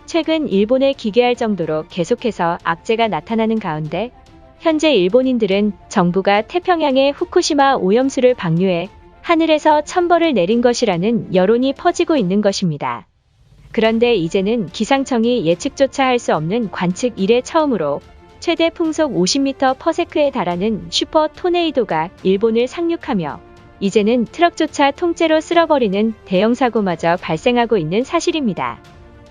최근 일본에 기괴할 정도로 계속해서 악재가 나타나는 가운데 현재 일본인들은 정부가 태평양의 후쿠시마 오염수를 방류해 하늘에서 천벌을 내린 것이라는 여론이 퍼지고 있는 것입니다. 그런데 이제는 기상청이 예측조차 할 수 없는 관측 이래 처음으로 최대 풍속 50m/s에 달하는 슈퍼 토네이도가 일본을 상륙하며 이제는 트럭조차 통째로 쓸어버리는 대형 사고마저 발생하고 있는 사실입니다.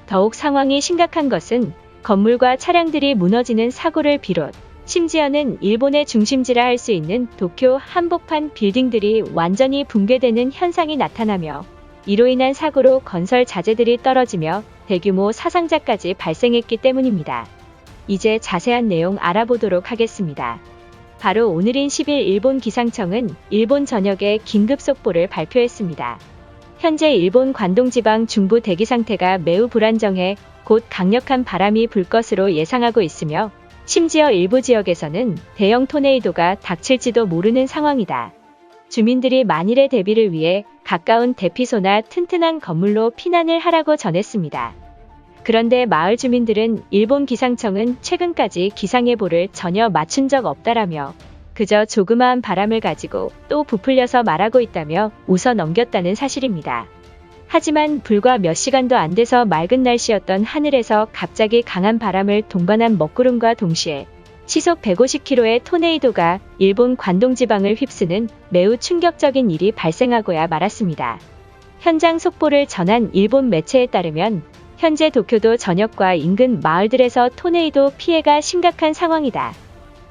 더욱 상황이 심각한 것은 건물과 차량들이 무너지는 사고를 비롯 심지어는 일본의 중심지라 할 수 있는 도쿄 한복판 빌딩들이 완전히 붕괴되는 현상이 나타나며 이로 인한 사고로 건설 자재들이 떨어지며 대규모 사상자까지 발생했기 때문입니다. 이제 자세한 내용 알아보도록 하겠습니다. 바로 오늘인 10일 일본 기상청은 일본 전역에 긴급 속보를 발표했습니다. 현재 일본 관동지방 중부 대기 상태가 매우 불안정해 곧 강력한 바람이 불 것으로 예상하고 있으며 심지어 일부 지역에서는 대형 토네이도가 닥칠지도 모르는 상황이다. 주민들이 만일의 대비를 위해 가까운 대피소나 튼튼한 건물로 피난을 하라고 전했습니다. 그런데 마을 주민들은 일본 기상청은 최근까지 기상예보를 전혀 맞춘 적 없다라며 그저 조그마한 바람을 가지고 또 부풀려서 말하고 있다며 웃어 넘겼다는 사실입니다. 하지만 불과 몇 시간도 안 돼서 맑은 날씨였던 하늘에서 갑자기 강한 바람을 동반한 먹구름과 동시에 시속 150km의 토네이도가 일본 관동지방을 휩쓰는 매우 충격적인 일이 발생하고야 말았습니다. 현장 속보를 전한 일본 매체에 따르면 현재 도쿄도 전역과 인근 마을들에서 토네이도 피해가 심각한 상황이다.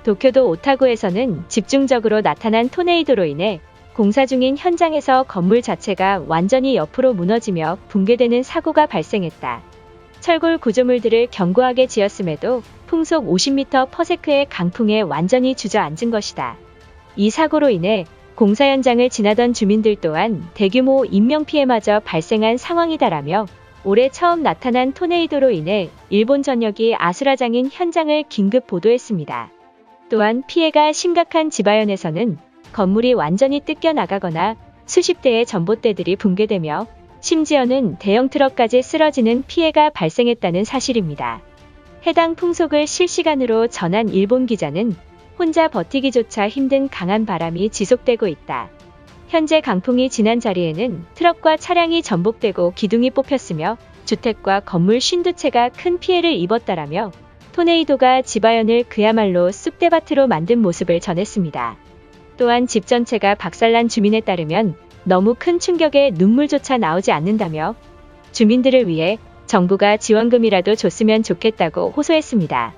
도쿄도 오타구에서는 집중적으로 나타난 토네이도로 인해 공사 중인 현장에서 건물 자체가 완전히 옆으로 무너지며 붕괴되는 사고가 발생했다. 철골 구조물들을 견고하게 지었음에도 풍속 50m/s의 강풍에 완전히 주저앉은 것이다. 이 사고로 인해 공사 현장을 지나던 주민들 또한 대규모 인명피해마저 발생한 상황이다라며 올해 처음 나타난 토네이도로 인해 일본 전역이 아수라장인 현장을 긴급 보도했습니다. 또한 피해가 심각한 지바현에서는 건물이 완전히 뜯겨나가거나 수십 대의 전봇대들이 붕괴되며 심지어는 대형 트럭까지 쓰러지는 피해가 발생했다는 사실입니다. 해당 풍속을 실시간으로 전한 일본 기자는 혼자 버티기조차 힘든 강한 바람이 지속되고 있다. 현재 강풍이 지난 자리에는 트럭과 차량이 전복되고 기둥이 뽑혔으며 주택과 건물 52채가 큰 피해를 입었다라며 토네이도가 지바현을 그야말로 쑥대밭으로 만든 모습을 전했습니다. 또한 집 전체가 박살난 주민에 따르면 너무 큰 충격에 눈물조차 나오지 않는다며 주민들을 위해 정부가 지원금이라도 줬으면 좋겠다고 호소했습니다.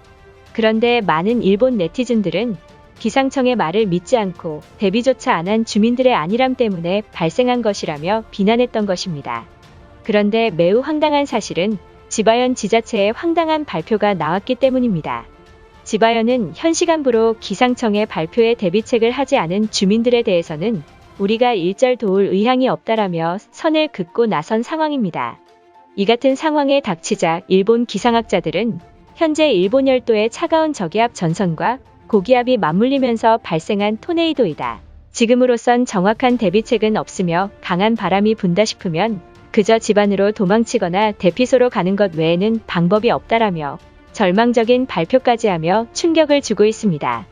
그런데 많은 일본 네티즌들은 기상청의 말을 믿지 않고 대비조차 안 한 주민들의 안일함 때문에 발생한 것이라며 비난했던 것입니다. 그런데 매우 황당한 사실은 지바현 지자체의 황당한 발표가 나왔기 때문입니다. 지바현은 현 시간부로 기상청의 발표에 대비책을 하지 않은 주민들에 대해서는 우리가 일절 도울 의향이 없다라며 선을 긋고 나선 상황입니다. 이 같은 상황에 닥치자 일본 기상학자들은 현재 일본 열도의 차가운 저기압 전선과 고기압이 맞물리면서 발생한 토네이도이다. 지금으로선 정확한 대비책은 없으며 강한 바람이 분다 싶으면 그저 집 안으로 도망치거나 대피소로 가는 것 외에는 방법이 없다라며 절망적인 발표까지 하며 충격을 주고 있습니다.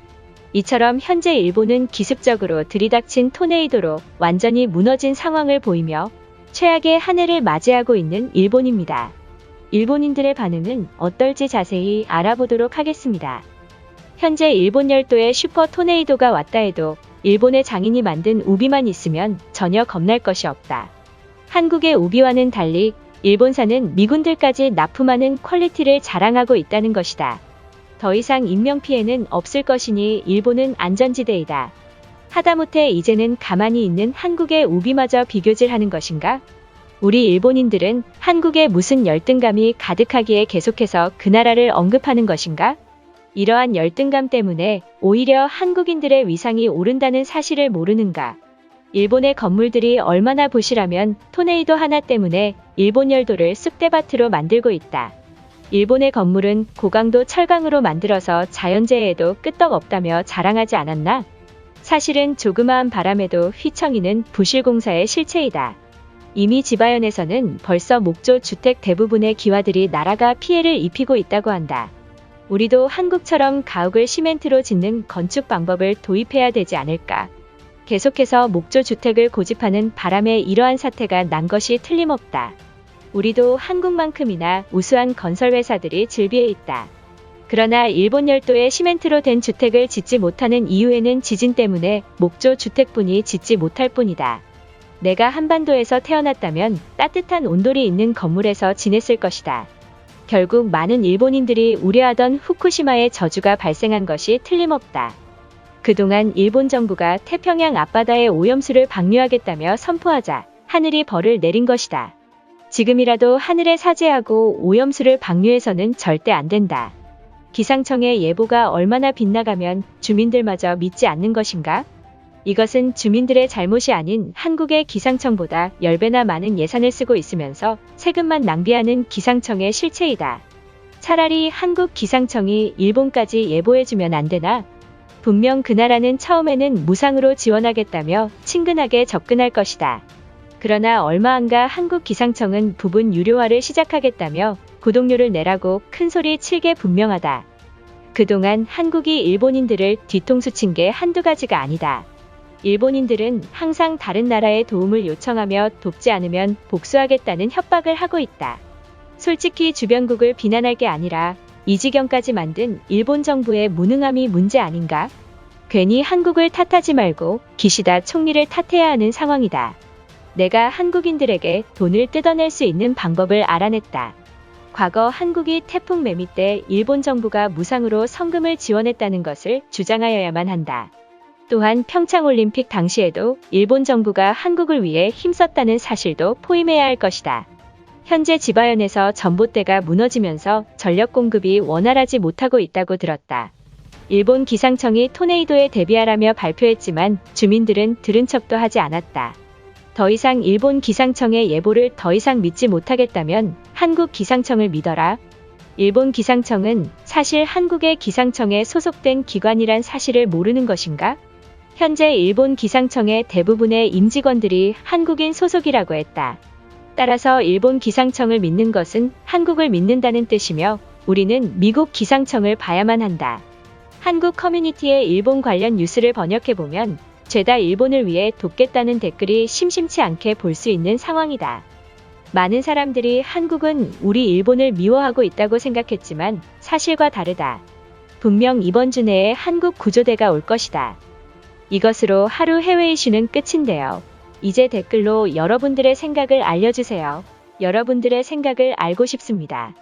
이처럼 현재 일본은 기습적으로 들이닥친 토네이도로 완전히 무너진 상황을 보이며 최악의 한 해를 맞이하고 있는 일본입니다. 일본인들의 반응은 어떨지 자세히 알아보도록 하겠습니다. 현재 일본 열도에 슈퍼 토네이도가 왔다 해도 일본의 장인이 만든 우비만 있으면 전혀 겁날 것이 없다. 한국의 우비와는 달리 일본산은 미군들까지 납품하는 퀄리티를 자랑하고 있다는 것이다. 더 이상 인명피해는 없을 것이니 일본은 안전지대이다. 하다못해 이제는 가만히 있는 한국의 우비마저 비교질하는 것인가? 우리 일본인들은 한국에 무슨 열등감이 가득하기에 계속해서 그 나라를 언급하는 것인가? 이러한 열등감 때문에 오히려 한국인들의 위상이 오른다는 사실을 모르는가? 일본의 건물들이 얼마나 부실하면 토네이도 하나 때문에 일본 열도를 쑥대밭으로 만들고 있다. 일본의 건물은 고강도 철강으로 만들어서 자연재해에도 끄떡없다며 자랑하지 않았나? 사실은 조그마한 바람에도 휘청이는 부실공사의 실체이다. 이미 지바현에서는 벌써 목조 주택 대부분의 기와들이 날아가 피해를 입히고 있다고 한다. 우리도 한국처럼 가옥을 시멘트로 짓는 건축 방법을 도입해야 되지 않을까. 계속해서 목조 주택을 고집하는 바람에 이러한 사태가 난 것이 틀림없다. 우리도 한국만큼이나 우수한 건설회사들이 즐비해 있다. 그러나 일본 열도의 시멘트로 된 주택을 짓지 못하는 이유에는 지진 때문에 목조 주택뿐이 짓지 못할 뿐이다. 내가 한반도에서 태어났다면 따뜻한 온돌이 있는 건물에서 지냈을 것이다. 결국 많은 일본인들이 우려하던 후쿠시마의 저주가 발생한 것이 틀림없다. 그동안 일본 정부가 태평양 앞바다의 오염수를 방류하겠다며 선포하자 하늘이 벌을 내린 것이다. 지금이라도 하늘에 사죄하고 오염수를 방류해서는 절대 안 된다. 기상청의 예보가 얼마나 빗나가면 주민들마저 믿지 않는 것인가? 이것은 주민들의 잘못이 아닌 한국의 기상청보다 10배나 많은 예산을 쓰고 있으면서 세금만 낭비하는 기상청의 실체이다. 차라리 한국 기상청이 일본까지 예보해주면 안 되나? 분명 그 나라는 처음에는 무상으로 지원하겠다며 친근하게 접근할 것이다. 그러나 얼마 안가 한국 기상청은 부분 유료화를 시작하겠다며 구독료를 내라고 큰소리 칠게 분명하다. 그동안 한국이 일본인들을 뒤통수 친 게 한두 가지가 아니다. 일본인들은 항상 다른 나라의 도움을 요청하며 돕지 않으면 복수하겠다는 협박을 하고 있다. 솔직히 주변국을 비난할 게 아니라 이 지경까지 만든 일본 정부의 무능함이 문제 아닌가? 괜히 한국을 탓하지 말고 기시다 총리를 탓해야 하는 상황이다. 내가 한국인들에게 돈을 뜯어낼 수 있는 방법을 알아냈다. 과거 한국이 태풍 매미 때 일본 정부가 무상으로 성금을 지원했다는 것을 주장하여야만 한다. 또한 평창올림픽 당시에도 일본 정부가 한국을 위해 힘썼다는 사실도 포임해야 할 것이다. 현재 지바현에서 전봇대가 무너지면서 전력 공급이 원활하지 못하고 있다고 들었다. 일본 기상청이 토네이도에 대비하라며 발표했지만 주민들은 들은 척도 하지 않았다. 더 이상 일본 기상청의 예보를 더 이상 믿지 못하겠다면 한국 기상청을 믿어라. 일본 기상청은 사실 한국의 기상청에 소속된 기관이란 사실을 모르는 것인가? 현재 일본 기상청의 대부분의 임직원들이 한국인 소속이라고 했다. 따라서 일본 기상청을 믿는 것은 한국을 믿는다는 뜻이며 우리는 미국 기상청을 봐야만 한다. 한국 커뮤니티의 일본 관련 뉴스를 번역해보면 죄다 일본을 위해 돕겠다는 댓글이 심심치 않게 볼 수 있는 상황이다. 많은 사람들이 한국은 우리 일본을 미워하고 있다고 생각했지만 사실과 다르다. 분명 이번 주 내에 한국 구조대가 올 것이다. 이것으로 하루 해외 이슈는 끝인데요. 이제 댓글로 여러분들의 생각을 알려주세요. 여러분들의 생각을 알고 싶습니다.